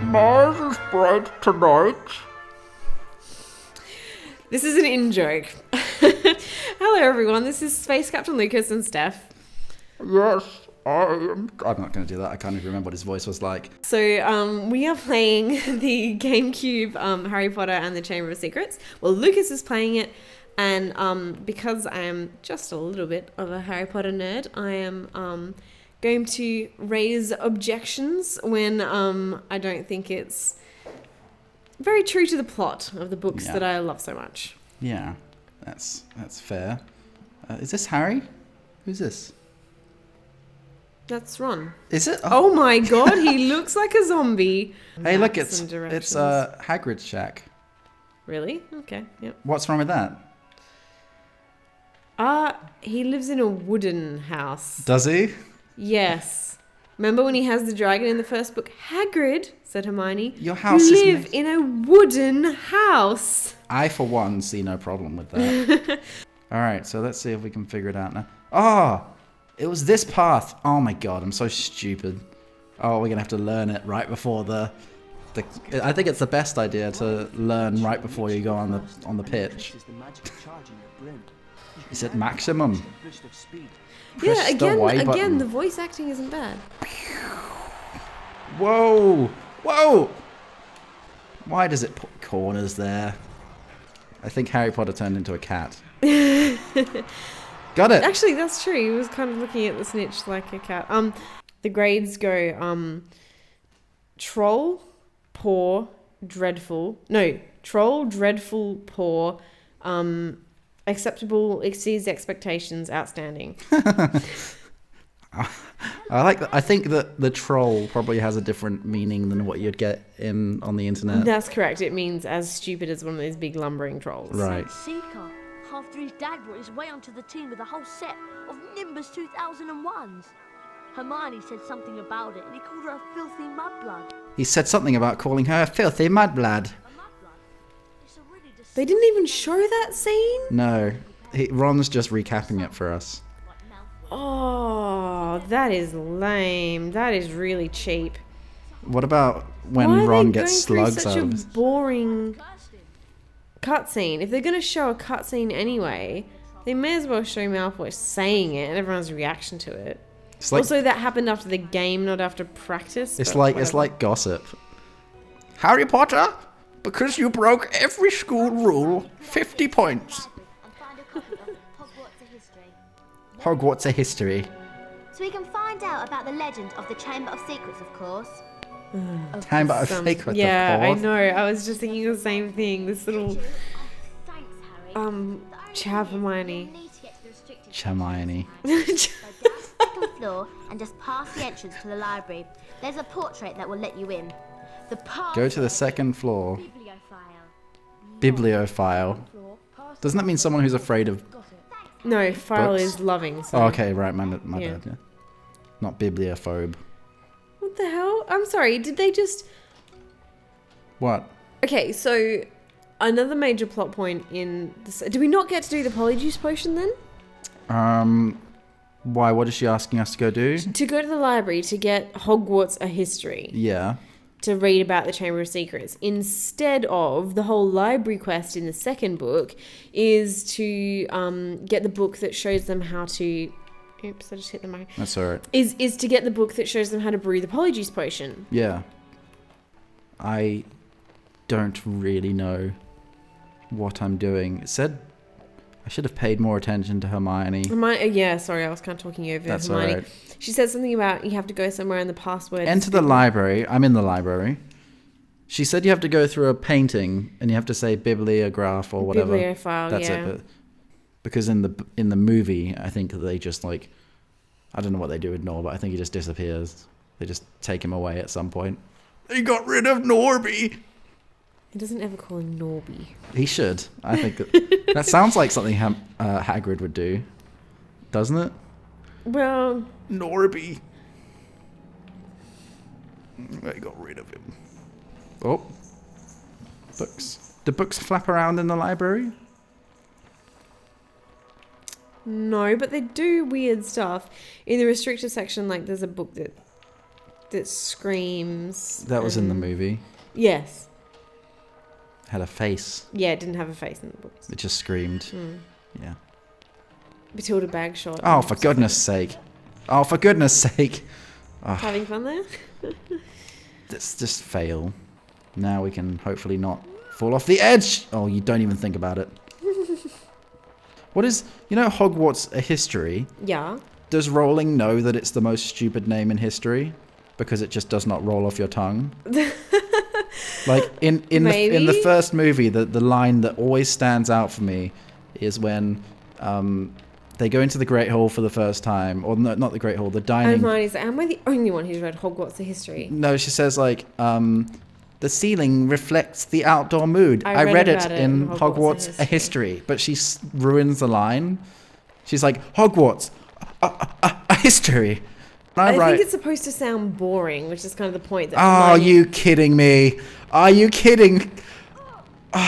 Mars is bright tonight. This is an in-joke. Hello, everyone. This is Space Captain Lucas and Steph. Yes, I am. I'm not going to do that. I can't even remember what his voice was like. So we are playing the GameCube Harry Potter and the Chamber of Secrets. Well, Lucas is playing it, and because I am just a little bit of a Harry Potter nerd, I am going to raise objections when I don't think it's very true to the plot of the books that I love so much. Yeah, that's fair. Is this Harry? Who's this? That's Ron. Is it? Oh my god, he looks like a zombie. Hey, look, it's Hagrid's shack. Really? Okay, yep. What's wrong with that? He lives in a wooden house. Does he? Yes. Remember when he has the dragon in the first book? Hagrid, said Hermione. Your house You live in a wooden house. I, for one, see no problem with that. All right, so let's see if we can figure it out now. Oh, it was this path. Oh my god, I'm so stupid. Oh, we're gonna have to learn it right before the. I think it's the best idea to learn right before you go on the pitch. Is it maximum? Yeah, again, the voice acting isn't bad. Whoa! Whoa! Why does it put corners there? I think Harry Potter turned into a cat. Got it! Actually, that's true. He was kind of looking at the snitch like a cat. The grades go, troll, poor, dreadful. No, troll, dreadful, poor, acceptable, exceeds expectations, outstanding. I think that the troll probably has a different meaning than what you'd get on the internet. That's correct. It means as stupid as one of those big lumbering trolls. Right. Seeker, after his dad brought his way onto the team with a whole set of Nimbus 2001s. Hermione said something about it, and he called her a filthy mudblood. He said something about calling her a filthy mudblood. They didn't even show that scene? No. Ron's just recapping it for us. Oh, that is lame. That is really cheap. What about when Ron gets slugs out out of his... such a boring cutscene? If they're going to show a cutscene anyway, they may as well show Malfoy saying it and everyone's reaction to it. Also, that happened after the game, not after practice. It's like gossip. Harry Potter, because you broke every school rule, 50 points. Hogwarts a history. So we can find out about the legend of the Chamber of Secrets, of course. Chamber of Secrets, yeah, of course. I know. I was just thinking the same thing. This little CHAVMIONE. Hermione. Second floor and just past the entrance to the library. There's a portrait that will let you in. Go to the second floor. Bibliophile. Doesn't that mean someone who's afraid of... No, file books? is loving. So. Oh, okay, right, my bad, yeah. Not bibliophobe. What the hell? I'm sorry, did they just... What? Okay, so another major plot point in this... Do we not get to do the polyjuice potion then? Why? What is she asking us to go do? To go to the library to get Hogwarts a history. Yeah. To read about the Chamber of Secrets. Instead of the whole library quest in the second book is to get the book that shows them how to... Oops, I just hit the mic. That's alright. Is to get the book that shows them how to brew the polyjuice potion. Yeah. I don't really know what I'm doing. It said I should have paid more attention to Hermione. Yeah, sorry, I was kind of talking over That's Hermione. alright. She said something about you have to go somewhere and the password... Enter the library. I'm in the library. She said you have to go through a painting and you have to say bibliograph or whatever. Bibliophile, That's yeah. it. Because in the movie, I think they just like... I don't know what they do with Nor, but I think he just disappears. They just take him away at some point. They got rid of Norby! He doesn't ever call him Norby. He should. I think that sounds like something Hagrid would do, doesn't it? Well, Norby. I got rid of him. Oh, books. Do books flap around in the library? No, but they do weird stuff. In the restricted section, like, there's a book that that screams. That was in the and- movie. Yes. Had a face. Yeah, it didn't have a face in the books. It just screamed. Yeah. Matilda Bagshot. Oh, for goodness sake. Oh, for goodness sake. Having fun there? Let's just fail. Now we can hopefully not fall off the edge. Oh, you don't even think about it. What is... You know Hogwarts a history? Yeah. Does Rowling know that it's the most stupid name in history? Because it just does not roll off your tongue? Like, in the first movie, the line that always stands out for me is when they go into the Great Hall for the first time. Or no, not the Great Hall, the dining... Hermione's like, am I the only one who's read Hogwarts a history? No, she says, like, the ceiling reflects the outdoor mood. I read it in Hogwarts a history. But she ruins the line. She's like, Hogwarts, a history. I think it's supposed to sound boring, which is kind of the point. That Are you kidding me? Are you kidding? What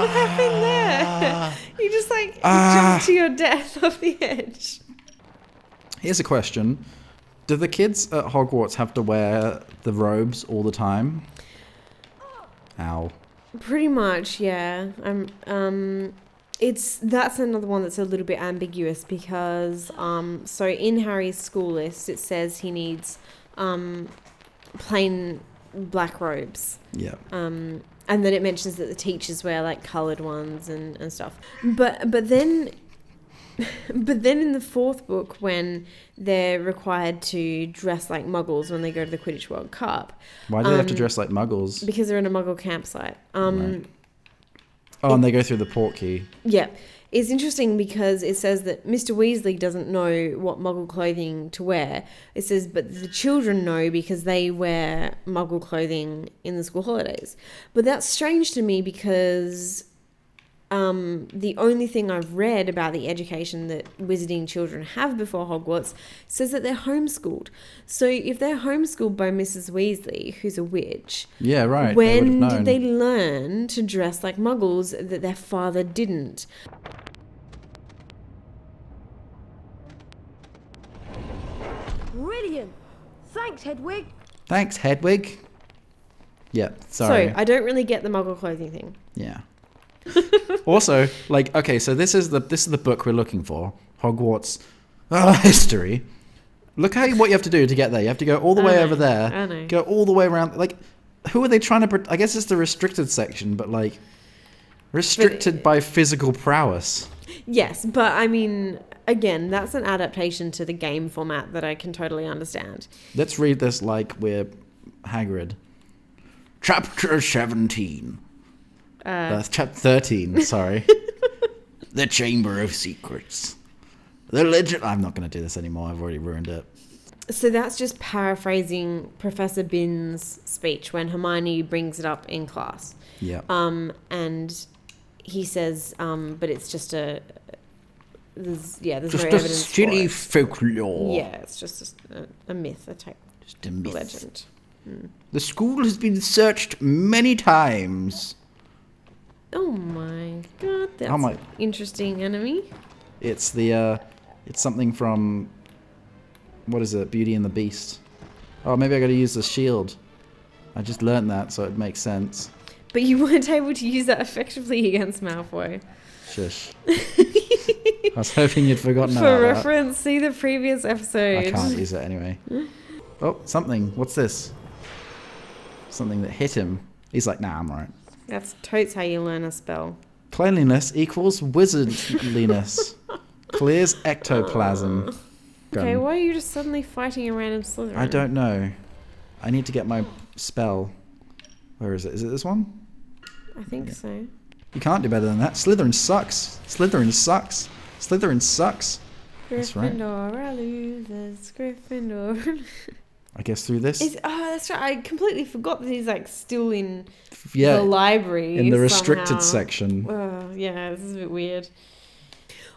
happened there? You just like jumped to your death off the edge. Here's a question. Do the kids at Hogwarts have to wear the robes all the time? Ow. Pretty much, yeah. That's another one that's a little bit ambiguous because so in Harry's school list it says he needs plain black robes. Yeah. And then it mentions that the teachers wear like coloured ones and stuff. But then in the fourth book, when they're required to dress like muggles when they go to the Quidditch World Cup. Why do they have to dress like muggles? Because they're in a muggle campsite. Right. Oh, and they go through the portkey. Yeah. It's interesting because it says that Mr. Weasley doesn't know what muggle clothing to wear. It says, but the children know because they wear muggle clothing in the school holidays. But that's strange to me because the only thing I've read about the education that wizarding children have before Hogwarts says that they're homeschooled. So if they're homeschooled by Mrs. Weasley, who's a witch, yeah, right. when did they learn to dress like muggles that their father didn't? Brilliant! Thanks, Hedwig. Thanks, Hedwig. Yeah, sorry. So I don't really get the muggle clothing thing. Yeah. Also, like, okay, so this is the book we're looking for, Hogwarts history. Look what you have to do to get there. You have to go all the way over there. I know. Go all the way around. Like, who are they trying to? I guess it's the restricted section, but like, restricted by physical prowess. Yes, but I mean, again, that's an adaptation to the game format that I can totally understand. Let's read this like we're Hagrid. Chapter 17. That's chapter 13, sorry. The Chamber of Secrets. The legend... I'm not going to do this anymore. I've already ruined it. So that's just paraphrasing Professor Binns' speech when Hermione brings it up in class. Yeah. And he says, but it's just there's Just no a evidence silly for it. folklore. Yeah, it's just a myth, a type Just a myth. legend. The school has been searched many times. Oh my god, that's Oh my- an interesting enemy. It's the, it's something from, what is it, Beauty and the Beast. Oh, maybe I gotta use the shield. I just learned that, so it makes sense. But you weren't able to use that effectively against Malfoy. Shush. I was hoping you'd forgotten For about reference, see the previous episode. that. I can't use it anyway. Oh, something. What's this? Something that hit him. He's like, nah, I'm alright. That's totes how you learn a spell. Cleanliness equals wizardliness. Clears ectoplasm. Okay, Gun. why are you just suddenly fighting a random Slytherin? I don't know. I need to get my spell. Where is it? Is it this one? I think so. You can't do better than that. Slytherin sucks. Slytherin sucks. Slytherin sucks. That's right. Gryffindor, I lose. It's Gryffindor. I guess through this. That's right. I completely forgot that he's like still in Yeah. the library. In the restricted somehow. section. Yeah, this is a bit weird.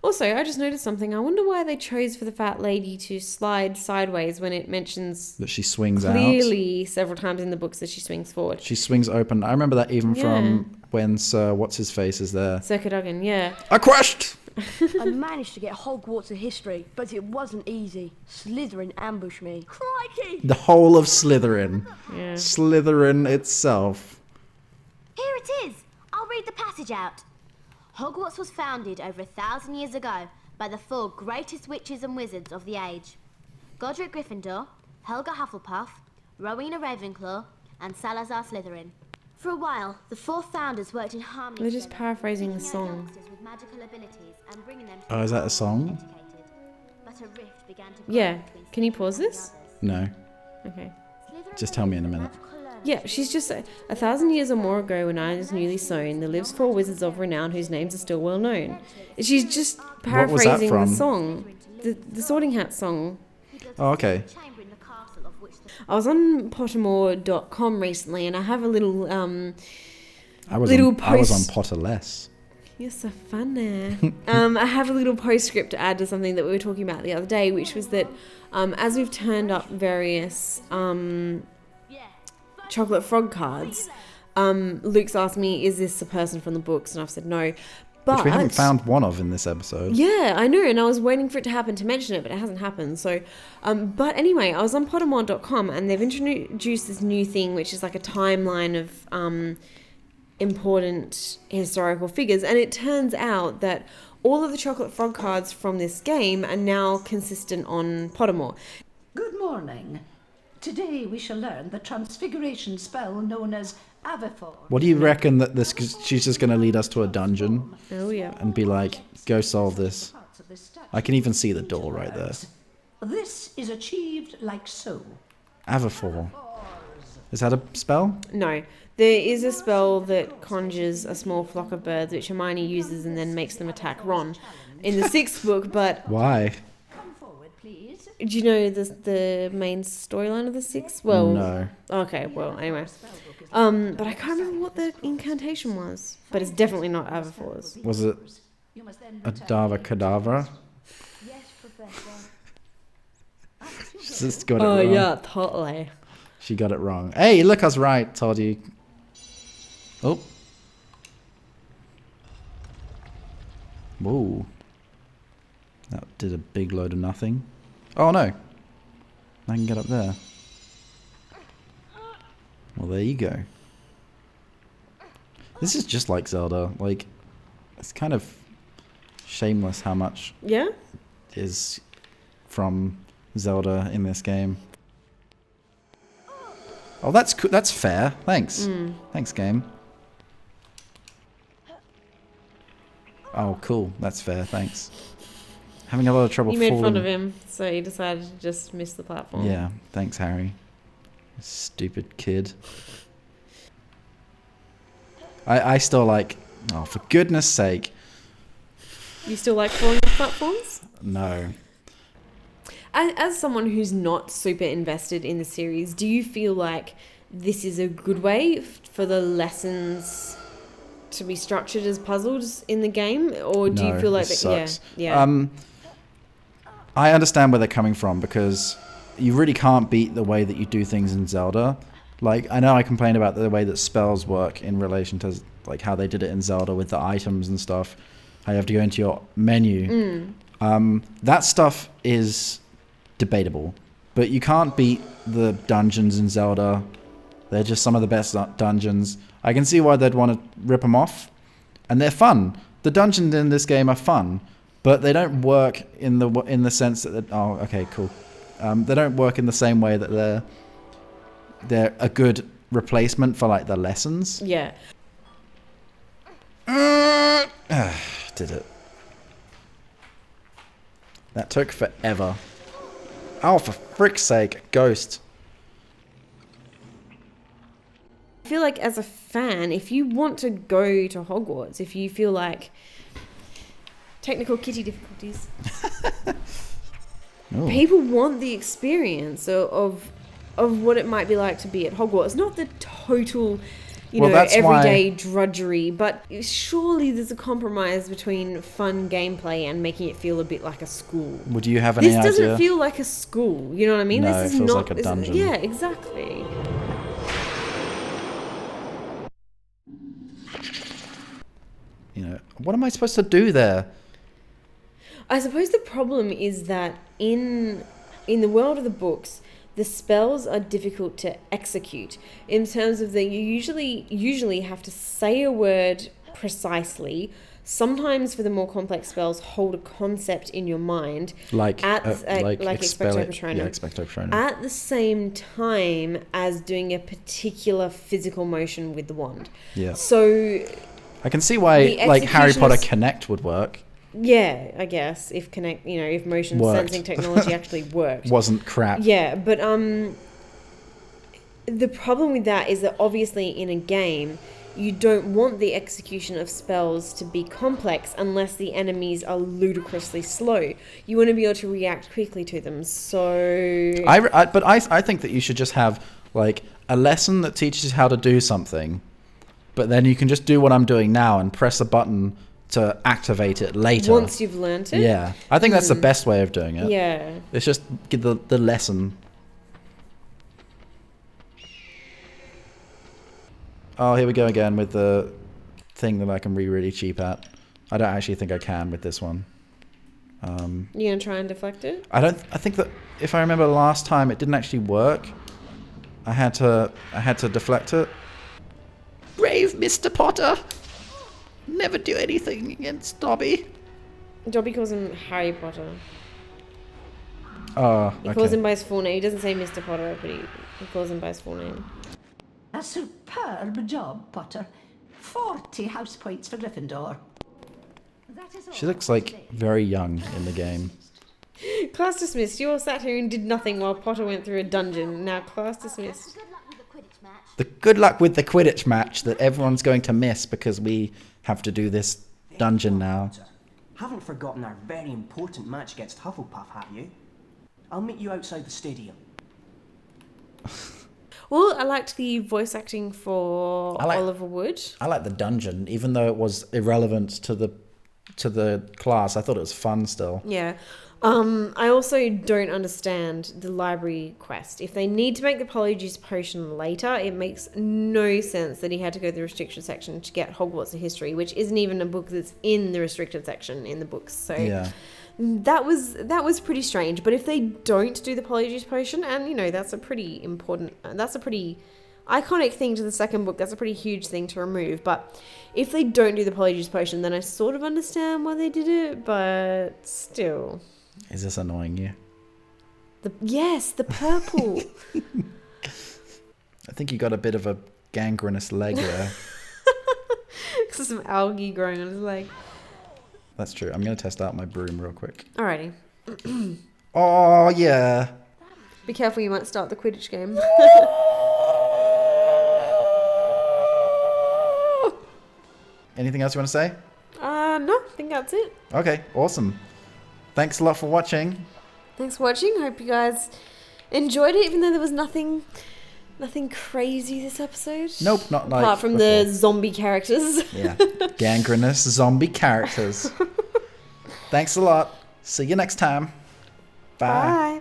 Also, I just noticed something. I wonder why they chose for the fat lady to slide sideways when it mentions That she swings out. clearly several times in the books that she swings forward. She swings open. I remember that even Yeah. from when Sir What's-His-Face is there. Sir Cadogan, yeah. A quest! I managed to get Hogwarts in history, but it wasn't easy. Slytherin ambushed me. Crikey! The whole of Slytherin. Yeah. Slytherin itself. Here it is. I'll read the passage out. Hogwarts was founded over 1,000 years ago by the 4 greatest witches and wizards of the age. Godric Gryffindor, Helga Hufflepuff, Rowena Ravenclaw, and Salazar Slytherin. For a while, the 4 founders worked in harmony. They're just together, paraphrasing the teaching song. young youngsters with magical abilities and bringing them to Oh, is that a be song? educated. But a rift began to grow Yeah. between Can you Slytherin pause and the this? others. No. Okay. Slytherin Just tell me in a believes minute. that magical learning Yeah, she's just 1,000 years or more ago, when iron is newly sown, there lives 4 wizards of renown whose names are still well known. She's just was that paraphrasing the from? song, the Sorting Hat song. who does Oh, okay. the chamber in the castle of which the I was on Pottermore.com recently, and I have a little I was Little on post- Potterless. You're so funny. I have a little postscript to add to something that we were talking about the other day, which was that as we've turned up various chocolate frog cards, Luke's asked me, is this a person from the books? And I've said no. But Which we haven't found one of in this episode. yeah, I know, and I was waiting for it to happen to mention it, but it hasn't happened. So, but anyway, I was on Pottermore.com, and they've introduced this new thing, which is like a timeline of important historical figures, and it turns out that all of the chocolate frog cards from this game are now consistent on Pottermore. Good morning. Today we shall learn the transfiguration spell known as Avifor. What do you reckon that this? Cause she's just going to lead us to a dungeon Oh yeah. and be like, "Go solve this." Parts of this statue I can even see the door right there. This is achieved like so. Avifor. Is that a spell? No, there is a spell that conjures a small flock of birds, which Hermione uses and then makes them attack Ron in the 6th book. But Why? Come forward, please. do you know the main storyline of the 6th? Well, No. okay. Well, anyway. But I can't remember what the incantation was. But it's definitely not Avifor's. Was it You must then Adava Kedavra? Yes, Professor. She's just got it Oh wrong. yeah, totally. She got it wrong. Hey, look, I was right. Told you. Oh. Whoa. That did a big load of nothing. Oh no. I can get up there. Well, there you go. This is just like Zelda. Like, it's kind of shameless how much Yeah. is from Zelda in this game. Oh, that's that's fair. Thanks. Thanks, game. Oh, cool. That's fair. Thanks. Having a lot of trouble You made falling. fun of him, so he decided to just miss the platform. Yeah. Thanks, Harry. Stupid kid. I still like. Oh, for goodness sake. You still like falling off platforms? No. As someone who's not super invested in the series, do you feel like this is a good way for the lessons to be structured as puzzles in the game, or do you No, feel like this that? sucks. Yeah. I understand where they're coming from because you really can't beat the way that you do things in Zelda. Like, I know I complain about the way that spells work in relation to like how they did it in Zelda with the items and stuff. How you have to go into your menu. That stuff is debatable, but you can't beat the dungeons in Zelda. They're just some of the best dungeons. I can see why they'd want to rip them off, and they're fun. The dungeons in this game are fun, but they don't work in the sense that oh, okay, cool. They don't work in the same way that they're a good replacement for like the lessons. yeah. Did it? That took forever. Oh, for frick's sake, ghost. I feel like as a fan, if you want to go to Hogwarts, if you feel like technical kitty difficulties, Ooh. people want the experience of what it might be like to be at Hogwarts, not the total, Well, that's everyday drudgery, but surely there's a compromise between fun gameplay and making it feel a bit like a school. Would you have any This idea? doesn't feel like a school, you know what I mean? No, this it is feels not like a this- dungeon. Yeah, exactly. What am I supposed to do there? I suppose the problem is that in the world of the books, the spells are difficult to execute in terms of that you usually have to say a word precisely. Sometimes for the more complex spells, hold a concept in your mind, Like expecto patronum. Yeah, expecto patronum. At the same time as doing a particular physical motion with the wand. Yeah. So I can see why the like Harry execution Potter is- Connect would work. yeah, I guess if motion Worked. sensing technology actually worked. Wasn't crap. Yeah, but the problem with that is that obviously in a game, you don't want the execution of spells to be complex unless the enemies are ludicrously slow. You want to be able to react quickly to them. So I think that you should just have like a lesson that teaches how to do something, but then you can just do what I'm doing now and press a button to activate it later. once you've learnt it, Yeah, I think that's the best way of doing it. yeah. It's just give the lesson. Oh, here we go again with the thing that I can be really cheap at. I don't actually think I can with this one. You gonna try and deflect it? I think that if I remember last time, it didn't actually work. I had to deflect it. Brave Mr. Potter. Never do anything against Dobby. Dobby calls him Harry Potter. Oh, He calls okay. him by his full name. He doesn't say Mr. Potter, but he calls him by his full name. A superb job, Potter. 40 house points for Gryffindor. That is all She looks for like today. very young in the game. Class dismissed. You all sat here and did nothing while Potter went through a dungeon. Now class dismissed. Good luck with the Quidditch match. The good luck with the Quidditch match that everyone's going to miss because we have to do this dungeon now. Haven't forgotten our very important match against Hufflepuff, have you? I'll meet you outside the stadium. Well, I liked the voice acting for I like- Oliver Wood. I like the dungeon, even though it was irrelevant to the class. I thought it was fun still. Yeah. I also don't understand the library quest. If they need to make the Polyjuice Potion later, it makes no sense that he had to go to the restricted section to get Hogwarts of History, which isn't even a book that's in the restricted section in the books. So Yeah. that was pretty strange. But if they don't do the Polyjuice Potion, and that's a pretty iconic thing to the second book, that's a pretty huge thing to remove. But if they don't do the Polyjuice Potion, then I sort of understand why they did it, but still. Is this annoying you? Yes, the purple. I think you got a bit of a gangrenous leg there. Some algae growing on his leg. That's true. I'm going to test out my broom real quick. Alrighty. Oh, yeah. Be careful, you might start the Quidditch game. Anything else you want to say? No, I think that's it. Okay, awesome. Thanks a lot for watching. Thanks for watching. Hope you guys enjoyed it, even though there was nothing crazy this episode. Nope, not like apart from before. the zombie characters. Yeah, gangrenous zombie characters. Thanks a lot. See you next time. Bye. Bye.